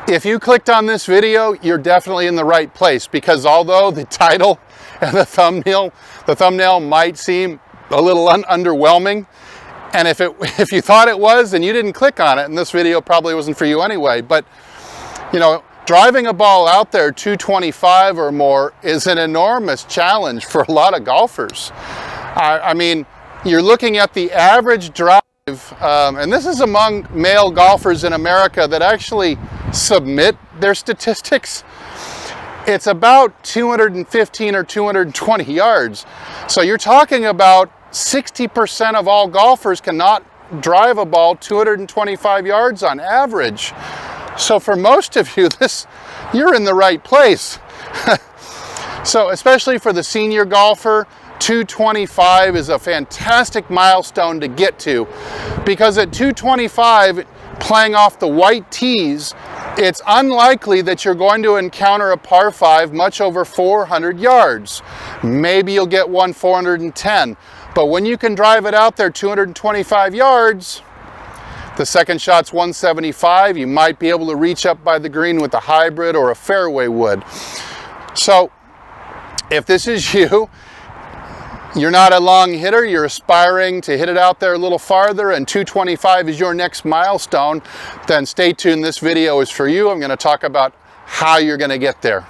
If you clicked on this video, you're definitely in the right place, because although the title and the thumbnail might seem a little underwhelming, and if you thought it was, then you didn't click on it, and this video probably wasn't for you anyway. But you know, driving a ball out there 225 or more is an enormous challenge for a lot of golfers. I mean, you're looking at the average drive, and this is among male golfers in America that actually submit their statistics. It's about 215 or 220 yards. So you're talking about 60% of all golfers cannot drive a ball 225 yards on average. So for most of you, you're in the right place. So especially for the senior golfer, 225 is a fantastic milestone to get to, because at 225, playing off the white tees, it's unlikely that you're going to encounter a par 5 much over 400 yards. Maybe you'll get one 410, but when you can drive it out there 225 yards, the second shot's 175, you might be able to reach up by the green with a hybrid or a fairway wood. So if this is you, you're not a long hitter, you're aspiring to hit it out there a little farther, and 225 is your next milestone, then stay tuned. This video is for you. I'm going to talk about how you're going to get there.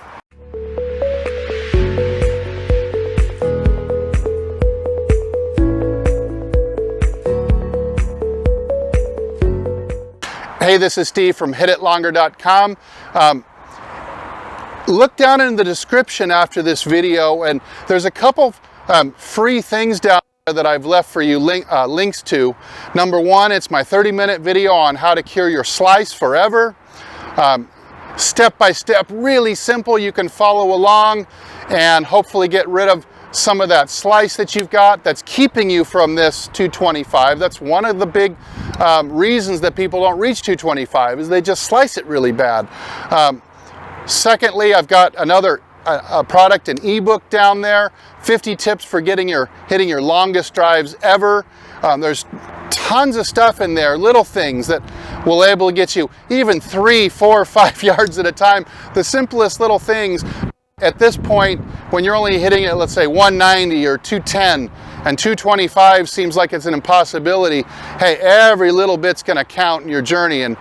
Hey, this is Steve from hititlonger.com. Look down in the description after this video, and there's a couple free things down there that I've left for you links to. Number one, it's my 30-minute video on how to cure your slice forever. Step by step, really simple. You can follow along and hopefully get rid of some of that slice that you've got that's keeping you from this 225. That's one of the big reasons that people don't reach 225, is they just slice it really bad. Secondly, I've got another product, an ebook down there, 50 tips for hitting your longest drives ever. There's tons of stuff in there, little things that will able to get you even 3, 4, 5 yards at a time. The simplest little things. At this point, when you're only hitting it, let's say 190 or 210, and 225 seems like it's an impossibility, hey, every little bit's going to count in your journey. And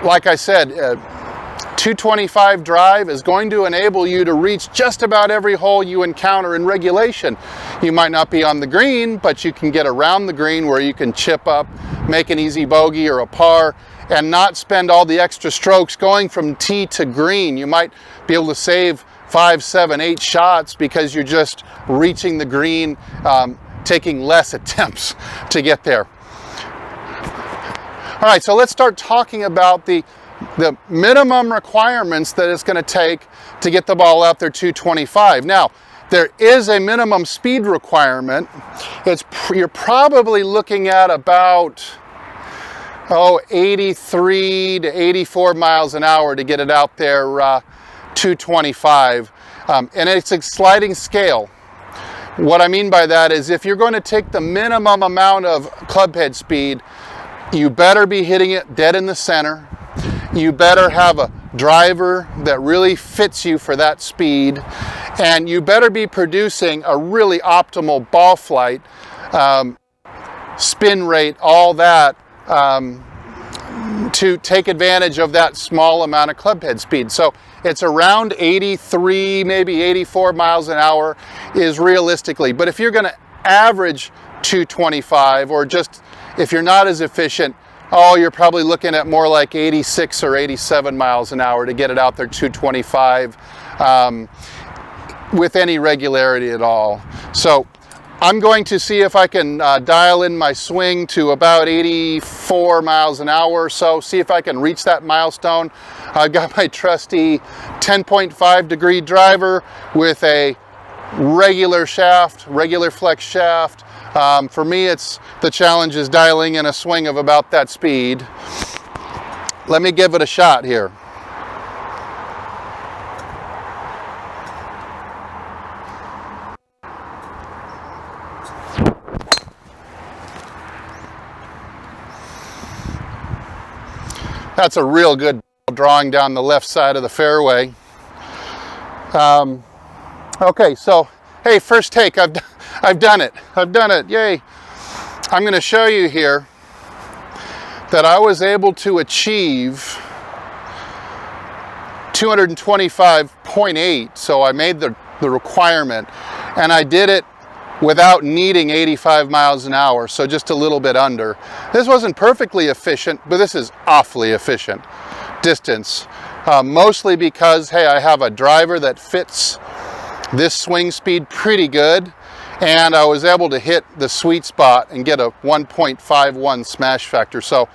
like I said, 225 drive is going to enable you to reach just about every hole you encounter in regulation. You might not be on the green, but you can get around the green where you can chip up, make an easy bogey or a par, and not spend all the extra strokes going from tee to green. You might be able to save 5, 7, 8 shots because you're just reaching the green, taking less attempts to get there. All right, so let's start talking about the minimum requirements that it's going to take to get the ball out there 225. Now, there is a minimum speed requirement. You're probably looking at about 83 to 84 miles an hour to get it out there 225, and it's a sliding scale. What I mean by that is, if you're going to take the minimum amount of club head speed, you better be hitting it dead in the center. You better have a driver that really fits you for that speed, and you better be producing a really optimal ball flight, spin rate, all that, to take advantage of that small amount of club head speed. So it's around 83, maybe 84 miles an hour is realistically. But if you're going to average 225, or just if you're not as efficient, you're probably looking at more like 86 or 87 miles an hour to get it out there 225 with any regularity at all. So I'm going to see if I can dial in my swing to about 84 miles an hour or so, see if I can reach that milestone. I've got my trusty 10.5 degree driver with a regular shaft, regular flex shaft. For me, the challenge is dialing in a swing of about that speed. Let me give it a shot here. That's a real good drawing down the left side of the fairway. Okay, so hey, first take, I've done it. I've done it, yay. I'm going to show you here that I was able to achieve 225.8, so I made the requirement, and I did it without needing 85 miles an hour, so just a little bit under. This wasn't perfectly efficient, but this is awfully efficient distance, mostly because, hey, I have a driver that fits this swing speed pretty good, and I was able to hit the sweet spot and get a 1.51 smash factor. So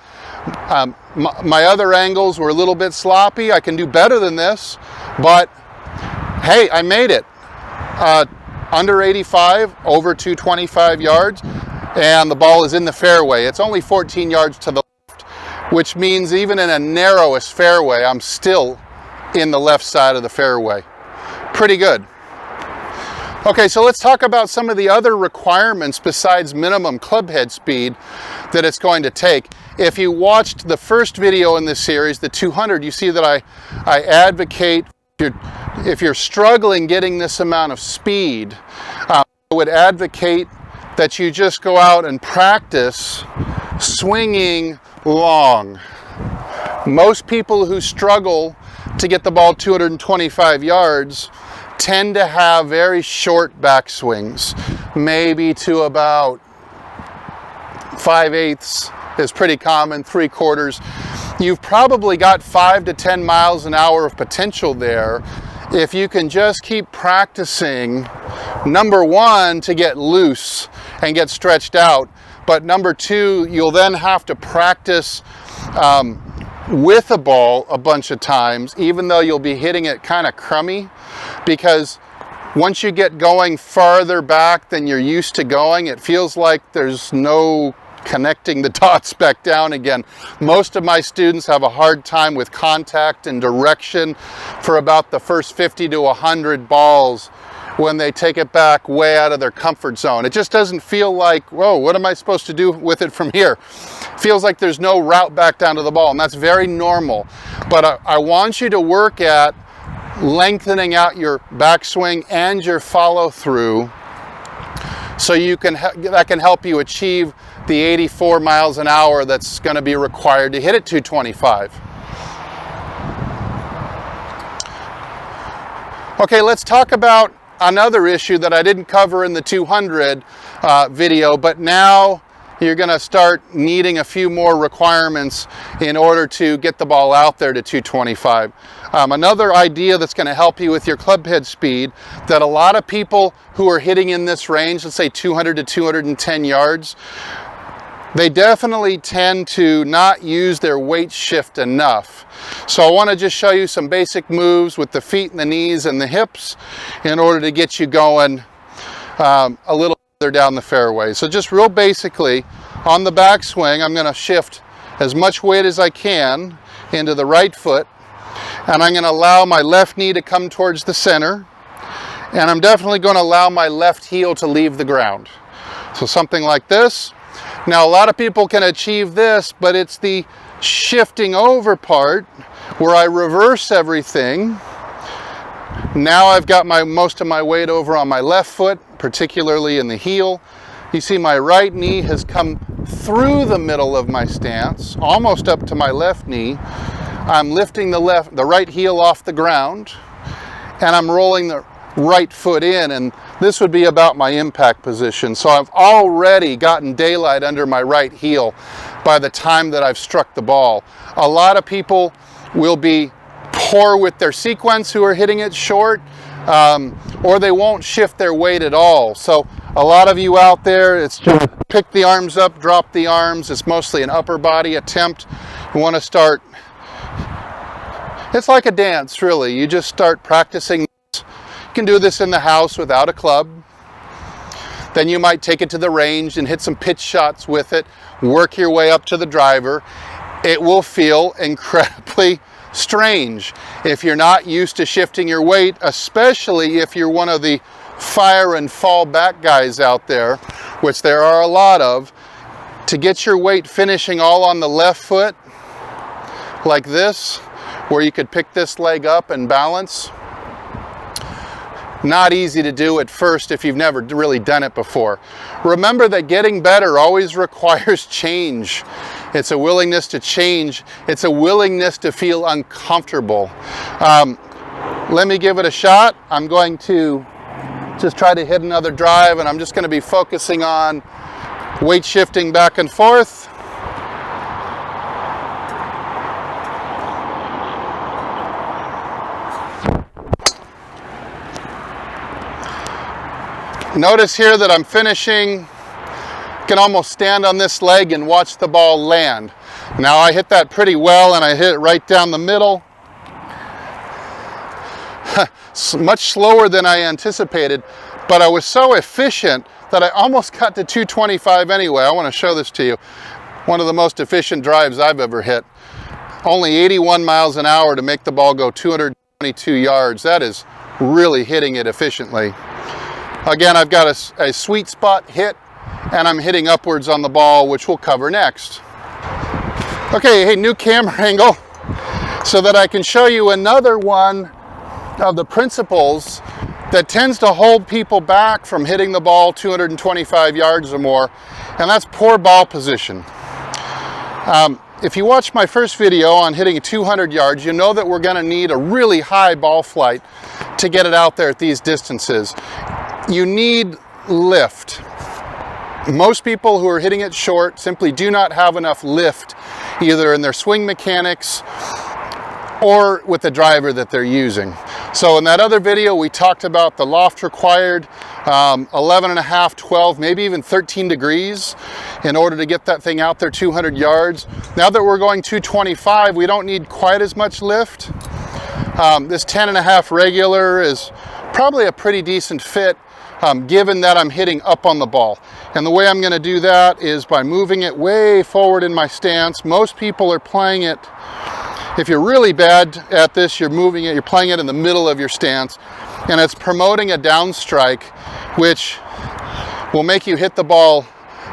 my other angles were a little bit sloppy. I can do better than this, but hey, I made it. Under 85, over 225 yards, and the ball is in the fairway. It's only 14 yards to the left, which means even in a narrowest fairway, I'm still in the left side of the fairway. Pretty good. Okay, so let's talk about some of the other requirements besides minimum club head speed that it's going to take. If you watched the first video in this series, the 200, you see that I advocate, if you're struggling getting this amount of speed, I would advocate that you just go out and practice swinging long. Most people who struggle to get the ball 225 yards tend to have very short backswings, maybe to about 5/8 is pretty common, 3/4. You've probably got 5 to 10 miles an hour of potential there if you can just keep practicing, number one, to get loose and get stretched out, but number two, you'll then have to practice with a ball a bunch of times, even though you'll be hitting it kind of crummy, because once you get going farther back than you're used to going, it feels like there's no connecting the dots back down again. Most of my students have a hard time with contact and direction for about the first 50 to 100 balls when they take it back way out of their comfort zone. It just doesn't feel like, whoa, what am I supposed to do with it from here? It feels like there's no route back down to the ball, and that's very normal. But I want you to work at lengthening out your backswing and your follow through, so that can help you achieve the 84 miles an hour that's going to be required to hit it 225. Okay, let's talk about another issue that I didn't cover in the 200 video, but now you're going to start needing a few more requirements in order to get the ball out there to 225. Another idea that's going to help you with your club head speed, that a lot of people who are hitting in this range, let's say 200 to 210 yards, they definitely tend to not use their weight shift enough. So I want to just show you some basic moves with the feet and the knees and the hips in order to get you going a little further down the fairway. So just real basically, on the backswing, I'm going to shift as much weight as I can into the right foot, and I'm going to allow my left knee to come towards the center, and I'm definitely going to allow my left heel to leave the ground. So something like this. Now, a lot of people can achieve this, but it's the shifting over part where I reverse everything. Now I've got most of my weight over on my left foot, particularly in the heel. You see my right knee has come through the middle of my stance, almost up to my left knee. I'm lifting the right heel off the ground, and I'm rolling the right foot in, and this would be about my impact position. So I've already gotten daylight under my right heel by the time that I've struck the ball. A lot of people will be poor with their sequence who are hitting it short, or they won't shift their weight at all. So a lot of you out there, it's just pick the arms up, drop the arms. It's mostly an upper body attempt. You want to start, it's like a dance really. You just start practicing. You can do this in the house without a club. Then you might take it to the range and hit some pitch shots with it, work your way up to the driver. It will feel incredibly strange if you're not used to shifting your weight, especially if you're one of the fire and fall back guys out there, which there are a lot of. To get your weight finishing all on the left foot like this where you could pick this leg up and balance. Not easy to do at first if you've never really done it before. Remember that getting better always requires change. It's a willingness to change. It's a willingness to feel uncomfortable. Let me give it a shot. I'm going to just try to hit another drive, and I'm just going to be focusing on weight shifting back and forth. Notice here that I'm finishing, can almost stand on this leg and watch the ball land. Now I hit that pretty well, and I hit it right down the middle. Much slower than I anticipated, but I was so efficient that I almost got to 225 anyway. I want to show this to you. One of the most efficient drives I've ever hit. Only 81 miles an hour to make the ball go 222 yards. That is really hitting it efficiently. Again, I've got a sweet spot hit, and I'm hitting upwards on the ball, which we'll cover next. Okay, hey, new camera angle so that I can show you another one of the principles that tends to hold people back from hitting the ball 225 yards or more, and that's poor ball position. If you watched my first video on hitting 200 yards, you know that we're going to need a really high ball flight to get it out there at these distances. You need lift. Most people who are hitting it short simply do not have enough lift, either in their swing mechanics or with the driver that they're using. So in that other video, we talked about the loft required, 11 and a half, 12, maybe even 13 degrees in order to get that thing out there 200 yards. Now that we're going 225, we don't need quite as much lift. This 10 and a half regular is probably a pretty decent fit, given that I'm hitting up on the ball. And the way I'm going to do that is by moving it way forward in my stance. Most people are playing it, if you're really bad at this, you're playing it in the middle of your stance, and it's promoting a down strike, which will make you hit the ball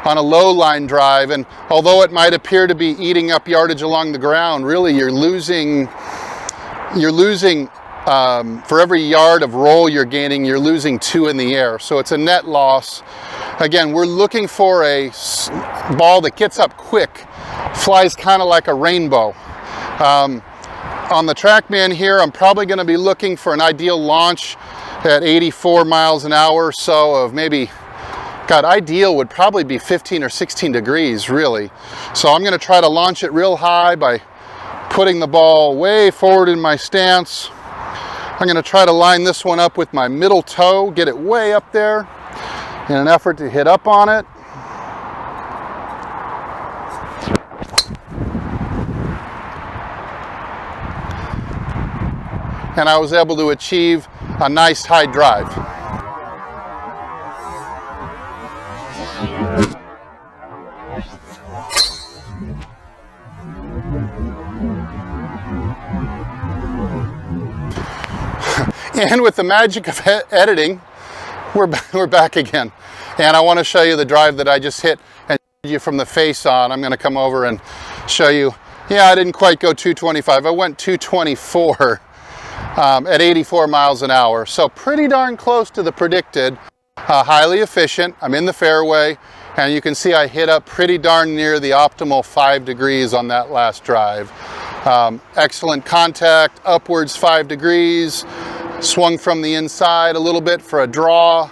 on a low line drive. And although it might appear to be eating up yardage along the ground, really you're losing for every yard of roll you're gaining, you're losing 2 in the air. So it's a net loss. Again, we're looking for a ball that gets up quick, flies kind of like a rainbow. On the TrackMan here, I'm probably going to be looking for an ideal launch at 84 miles an hour. So of maybe, God, ideal would probably be 15 or 16 degrees, really. So I'm going to try to launch it real high by putting the ball way forward in my stance. I'm going to try to line this one up with my middle toe, get it way up there in an effort to hit up on it. And I was able to achieve a nice high drive. And with the magic of editing, we're back again. And I want to show you the drive that I just hit and you from the face on. I'm going to come over and show you. Yeah, I didn't quite go 225. I went 224 at 84 miles an hour. So pretty darn close to the predicted. Highly efficient. I'm in the fairway. And you can see I hit up pretty darn near the optimal 5 degrees on that last drive. Excellent contact, upwards 5 degrees. Swung from the inside a little bit for a draw,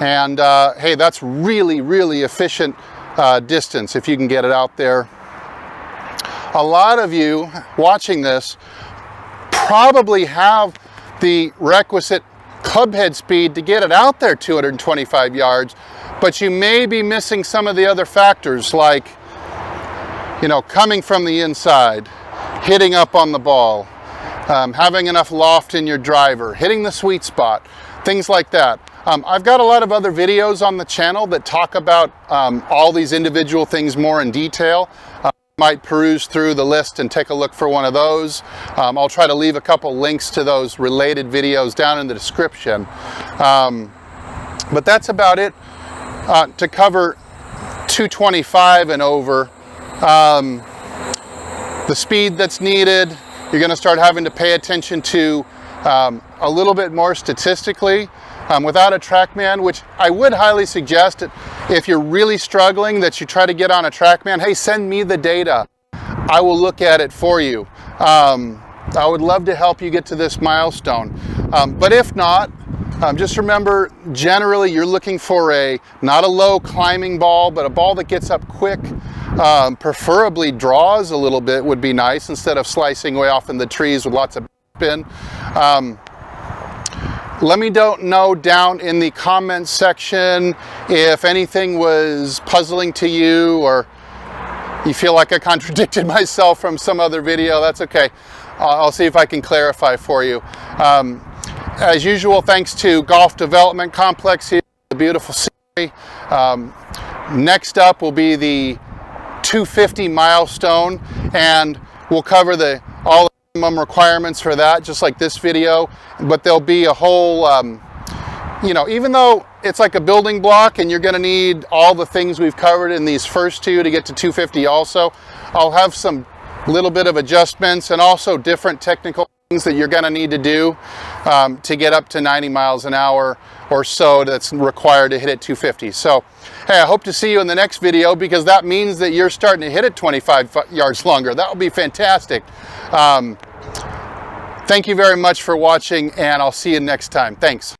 and hey, that's really, really efficient distance if you can get it out there. A lot of you watching this probably have the requisite club head speed to get it out there 225 yards, but you may be missing some of the other factors, like, you know, coming from the inside, hitting up on the ball, having enough loft in your driver, hitting the sweet spot, things like that. I've got a lot of other videos on the channel that talk about all these individual things more in detail. Might peruse through the list and take a look for one of those. I'll try to leave a couple links to those related videos down in the description. But that's about it to cover 225 and over. The speed that's needed You're going to start having to pay attention to a little bit more statistically without a TrackMan, which I would highly suggest if you're really struggling that you try to get on a TrackMan. Hey, send me the data. I will look at it for you. I would love to help you get to this milestone. But if not, just remember, generally you're looking for not a low climbing ball, but a ball that gets up quick, preferably draws a little bit would be nice instead of slicing way off in the trees with lots of spin. Let me know down in the comments section if anything was puzzling to you or you feel like I contradicted myself from some other video. That's okay. I'll see if I can clarify for you. As usual, thanks to Golf Development Complex here, the beautiful scenery. Next up will be the 250 milestone, and we'll cover all the minimum requirements for that, just like this video. But there'll be a whole, even though it's like a building block and you're going to need all the things we've covered in these first two to get to 250 also, I'll have some little bit of adjustments and also different technical things that you're going to need to do to get up to 90 miles an hour or so that's required to hit at 250. So, hey, I hope to see you in the next video, because that means that you're starting to hit it 25 yards longer. That would be fantastic. Thank you very much for watching, and I'll see you next time. Thanks.